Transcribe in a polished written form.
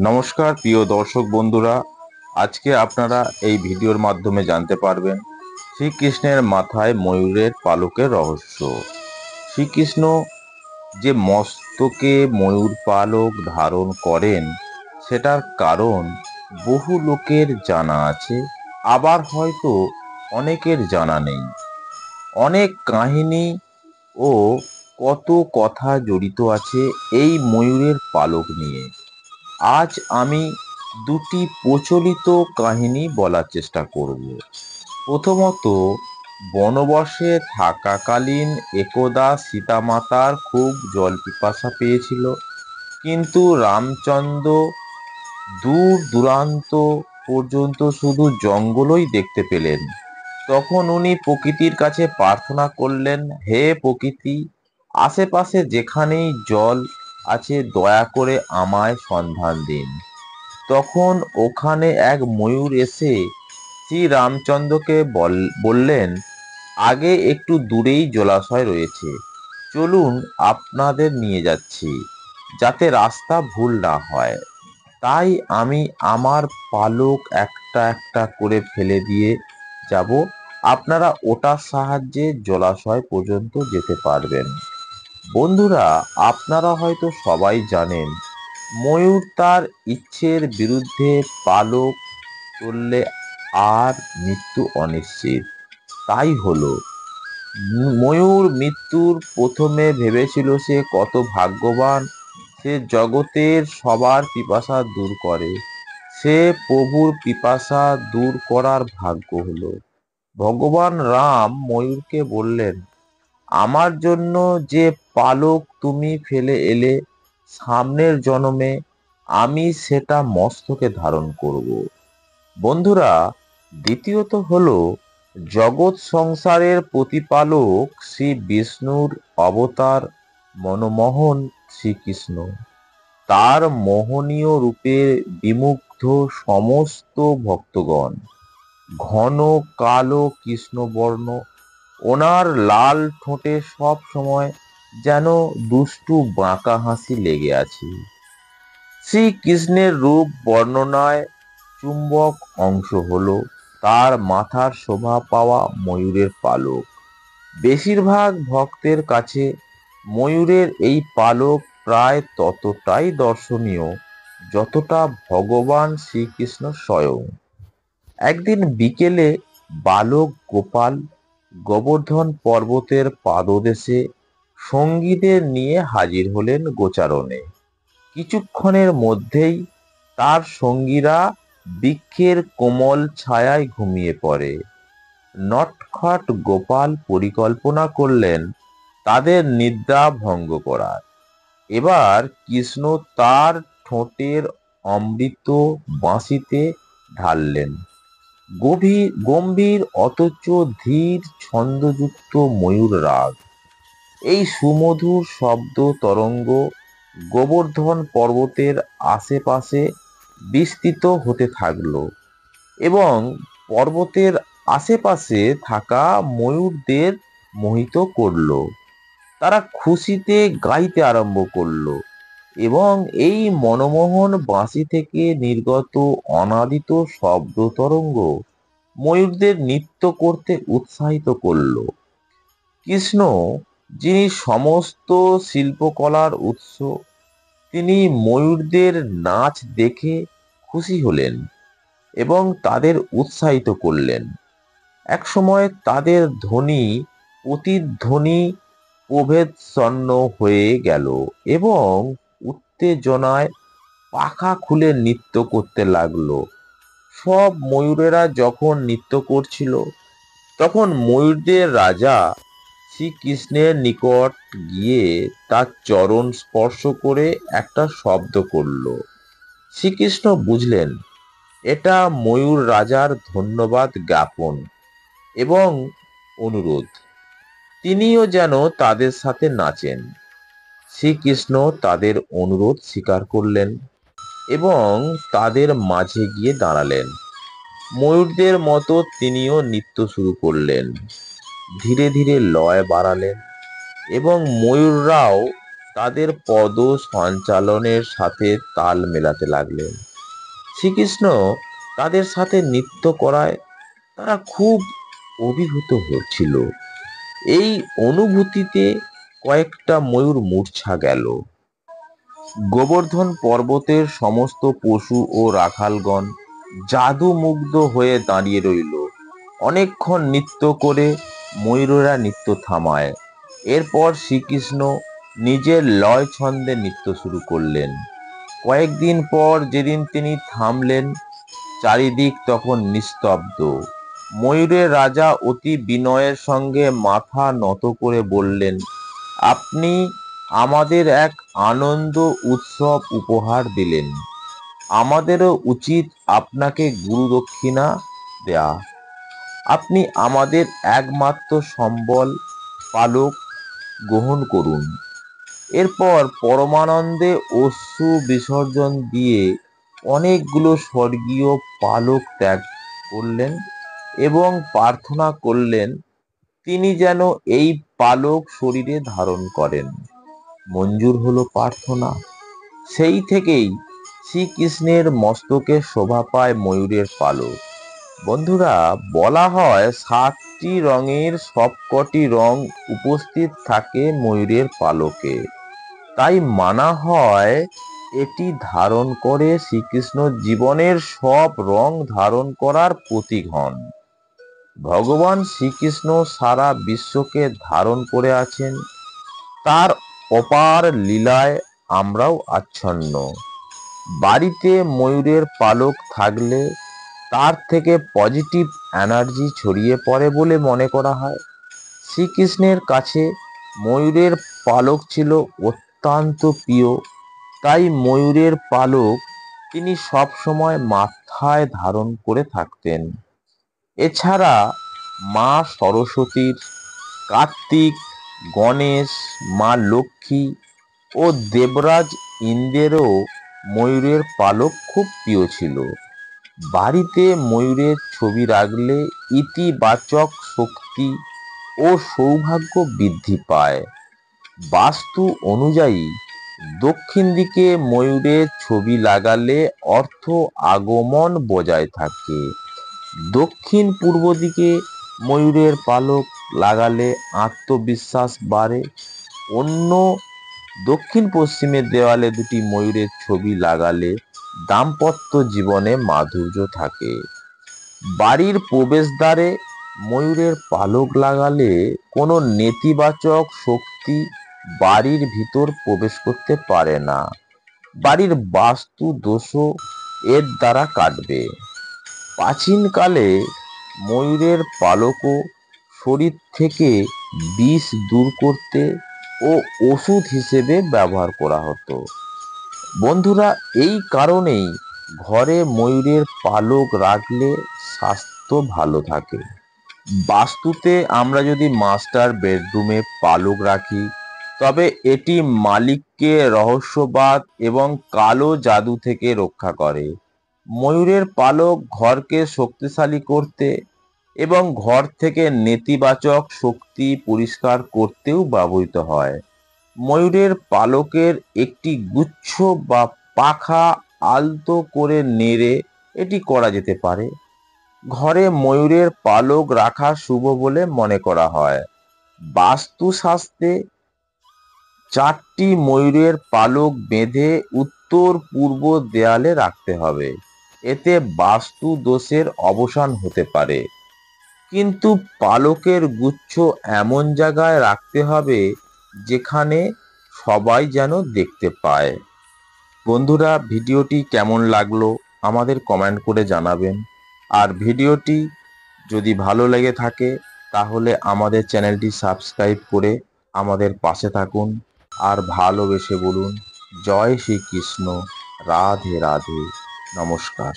নমস্কার প্রিয় দর্শক বন্ধুরা, আজকে আপনারা এই ভিডিওর মাধ্যমে জানতে পারবেন শ্রীকৃষ্ণের মাথায় ময়ূরের পালকের রহস্য। শ্রীকৃষ্ণ যে মস্তকে ময়ূর পালক ধারণ করেন সেটার কারণ বহু লোকের জানা আছে, আবার হয়তো অনেকের জানা নেই। অনেক কাহিনী ও কত কথা জড়িত আছে এই ময়ূরের পালক নিয়ে। আজ আমি দুটি প্রচলিত কাহিনী বলার চেষ্টা করব। প্রথমত, বনবাসে থাকাকালীন একদা সীতামাতার খুব জল পিপাসা পেয়েছিল, কিন্তু রামচন্দ্র দূর দূরান্ত পর্যন্ত শুধু জঙ্গলই দেখতে পেলেন। তখন উনি প্রকৃতির কাছে প্রার্থনা করলেন, হে প্রকৃতি, আশেপাশে যেখানেই জল আছে দয়া করে আমায় সন্ধান দিন। তখন ওখানে এক ময়ূর এসে শ্রী রামচন্দ্রকে বললেন, আগে একটু দূরেই জলাশয় রয়েছে, চলুন আপনাদের নিয়ে যাচ্ছি, যাতে রাস্তা ভুল না হয়। তাই আমি আমার পালক একটা একটা করে ফেলে দিয়ে যাব, আপনারা ওটার সাহায্যে জলাশয় পর্যন্ত যেতে পারবেন। বন্ধুরা, আপনারা হয়তো সবাই জানেন ময়ূর তার ইচ্ছের বিরুদ্ধে পালক তুললে আর মৃত্যু অনিশ্চিত। তাই হলো, ময়ূর মৃত্যুর প্রথমে ভেবেছিল সে কত ভাগ্যবান, সে জগতের সবার পিপাসা দূর করে। সে প্রভুর পিপাসা দূর করার ভাগ্য হলো। ভগবান রাম ময়ূরকে বললেন, আমার জন্য যে পালক তুমি ফেলে এলে, সামনের জন্মে আমি সেটা মস্তকে ধারণ করব। বন্ধুরা, দ্বিতীয়ত হলো, জগৎ সংসারের প্রতিপালক শ্রী বিষ্ণুর অবতার মনমোহন শ্রীকৃষ্ণ। তার মোহনীয় রূপে বিমুগ্ধ সমস্ত ভক্তগণ। ঘন কালো কৃষ্ণবর্ণ, ওনার লাল ঠোঁটে সব সময় যেন দুষ্টু বাঁকা হাসি লেগে আছে। শ্রীকৃষ্ণের রূপ বর্ণনায় চুম্বক অংশ হলো তার মাথার শোভা পাওয়া ময়ূরের পালক। বেশিরভাগ ভক্তের কাছে ময়ূরের এই পালক প্রায় ততটাই দর্শনীয় যতটা ভগবান শ্রীকৃষ্ণ স্বয়ং। একদিন বিকেলে বালক গোপাল গোবর্ধন পর্বতের পাদদেশে সঙ্গীদের নিয়ে হাজির হলেন গোচারণে। কিছুক্ষণের মধ্যেই তার সঙ্গীরা বৃক্ষের কোমল ছায়ায় ঘুমিয়ে পড়ে। নটখট গোপাল পরিকল্পনা করলেন তাদের নিদ্রা ভঙ্গ করার। এবার কৃষ্ণ তার ঠোঁটের অমৃত বাঁশিতে ঢাললেন। গম্ভীর অথচ ধীর ছন্দযুক্ত ময়ূর রাগ। এই সুমধুর শব্দ তরঙ্গ গোবর্ধন পর্বতের আশেপাশে বিস্তৃত হতে থাকলো এবং পর্বতের আশেপাশে থাকা ময়ূরদের মোহিত করলো। তারা খুশিতে গাইতে আরম্ভ করলো এবং এই মনমোহন বাঁশি থেকে নির্গত অনাদিত শব্দ তরঙ্গ ময়ূরদের নৃত্য করতে উৎসাহিত করলো। কৃষ্ণ, যিনি সমস্ত শিল্পকলার উৎস, তিনি ময়ূরদের নাচ দেখে খুশি হলেন এবং তাদের উৎসাহিত করলেন। একসময় তাদের ধ্বনি প্রতিধ্বনি প্রভেদসন্ন হয়ে গেল এবং উত্তেজনায় পাখা খুলে নৃত্য করতে লাগলো। সব ময়ূরেরা যখন নৃত্য করছিল, তখন ময়ূরদের রাজা শ্রীকৃষ্ণের নিকট গিয়ে তার চরণ স্পর্শ করে একটা শব্দ করল। শ্রীকৃষ্ণ বুঝলেন এটা ময়ূর রাজার ধন্যবাদ জ্ঞাপন এবং অনুরোধ, তিনিও যেন তাদের সাথে নাচেন। শ্রীকৃষ্ণ তাদের অনুরোধ স্বীকার করলেন এবং তাদের মাঝে গিয়ে দাঁড়ালেন। ময়ূরদের মতো তিনিও নৃত্য শুরু করলেন। ধীরে ধীরে লয় বাড়ালেন এবং ময়ূররাও তাদের পদ সঞ্চালনের সাথে তাল মেলাতে লাগলেন। শ্রীকৃষ্ণ তাদের সাথে নৃত্য করায় তারা খুব অভিভূত হচ্ছিল। এই অনুভূতিতে কয়েকটা ময়ূর মূর্ছা গেল। গোবর্ধন পর্বতের সমস্ত পশু ও রাখালগণ জাদুমুগ্ধ হয়ে দাঁড়িয়ে রইল। অনেকক্ষণ নৃত্য করে ময়ূরেরা নৃত্য থামায়। এরপর শ্রীকৃষ্ণ নিজের লয় ছন্দে নৃত্য শুরু করলেন। কয়েকদিন পর যেদিন তিনি থামলেন, চারিদিক তখন নিস্তব্ধ। ময়ূরের রাজা অতি বিনয়ের সঙ্গে মাথা নত করে বললেন, আপনি আমাদের এক আনন্দ উৎসব উপহার দিলেন। আমাদেরও উচিত আপনাকে গুরুদক্ষিণা দেয়া। আপনি আমাদের একমাত্র সম্বল, পালক গ্রহণ করুন। এরপর পরমানন্দে অশ্রু বিসর্জন দিয়ে অনেকগুলো স্বর্গীয় পালক ত্যাগ করলেন এবং প্রার্থনা করলেন তিনি যেন এই পালক শরীরে ধারণ করেন। মঞ্জুর হলো প্রার্থনা। সেই থেকেই শ্রীকৃষ্ণের মস্তকে শোভা পায় ময়ূরের পালক। বন্ধুরা, বলা হয় 7টি রঙের সবকটি রং উপস্থিত থাকে ময়ূরের পালকে। তাই মানা হয় এটি ধারণ করে শ্রীকৃষ্ণ জীবনের সব রং ধারণ করার প্রতীক হন। ভগবান শ্রীকৃষ্ণ সারা বিশ্বকে ধারণ করে আছেন। তার অপার লীলায় আমরাও আচ্ছন্ন। বাড়িতে ময়ূরের পালক থাকলে তার থেকে পজিটিভ এনার্জি ছড়িয়ে পড়ে বলে মনে করা হয়। শ্রীকৃষ্ণের কাছে ময়ূরের পালক ছিল অত্যন্ত প্রিয়। তাই ময়ূরের পালক তিনি সব সময় মাথায় ধারণ করে থাকতেন। এছাড়া মা সরস্বতীর, কার্তিক, গণেশ, মা লক্ষ্মী ও দেবরাজ ইন্দ্রেরও ময়ূরের পালক খুব প্রিয় ছিল। বাড়িতে ময়ূরের ছবি রাখলে ইতিবাচক শক্তি ও সৌভাগ্য বৃদ্ধি পায়। বাস্তু অনুযায়ী দক্ষিণ দিকে ময়ূরের ছবি লাগালে অর্থ আগমন বজায় থাকে। দক্ষিণ পূর্ব দিকে ময়ূরের পালক লাগালে আত্মবিশ্বাস বাড়ে। অন্য দক্ষিণ পশ্চিমের দেওয়ালে দুটি ময়ূরের ছবি লাগালে দাম্পত্য জীবনে মাধুর্য থাকে। বাড়ির প্রবেশদ্বারে ময়ূরের পালক লাগালে কোনো নেতিবাচক শক্তি বাড়ির ভিতর প্রবেশ করতে পারে না। বাড়ির বাস্তু দোষও এর দ্বারা কাটবে। প্রাচীনকালে ময়ূরের পালকও শরীর থেকে বিষ দূর করতে ও ওষুধ হিসেবে ব্যবহার করা হতো। বন্ধুরা, এই কারণেই ঘরে ময়ূরের পালক রাখলে স্বাস্থ্য ভালো থাকে। বাস্তুতে আমরা যদি মাস্টার বেডরুমে পালক রাখি, তবে এটি মালিককে রহস্যবাদ এবং কালো জাদু থেকে রক্ষা করে। ময়ূরের পালক ঘরকে শক্তিশালী করতে এবং ঘর থেকে নেতিবাচক শক্তি পরিষ্কার করতেও ব্যবহৃত হয়। ময়ূরের পালকের একটি গুচ্ছ বা পাখা আলতো করে নেড়ে এটি করা যেতে পারে। ঘরে ময়ূরের পালক রাখা শুভ বলে মনে করা হয়। বাস্তুশাস্ত্রে 4টি ময়ূরের পালক বেঁধে উত্তর পূর্ব দেয়ালে রাখতে হবে। এতে বাস্তু দোষের অবসান হতে পারে। কিন্তু পালকের গুচ্ছ এমন জায়গায় রাখতে হবে যেখানে সবাই যেন দেখতে পায়। বন্ধুরা, ভিডিওটি কেমন লাগলো আমাদের কমেন্ট করে জানাবেন। আর ভিডিওটি যদি ভালো লেগে থাকে তাহলে আমাদের চ্যানেলটি সাবস্ক্রাইব করে আমাদের পাশে থাকুন। আর ভালোবেসে বলুন, জয় শ্রীকৃষ্ণ, রাধে রাধে, নমস্কার।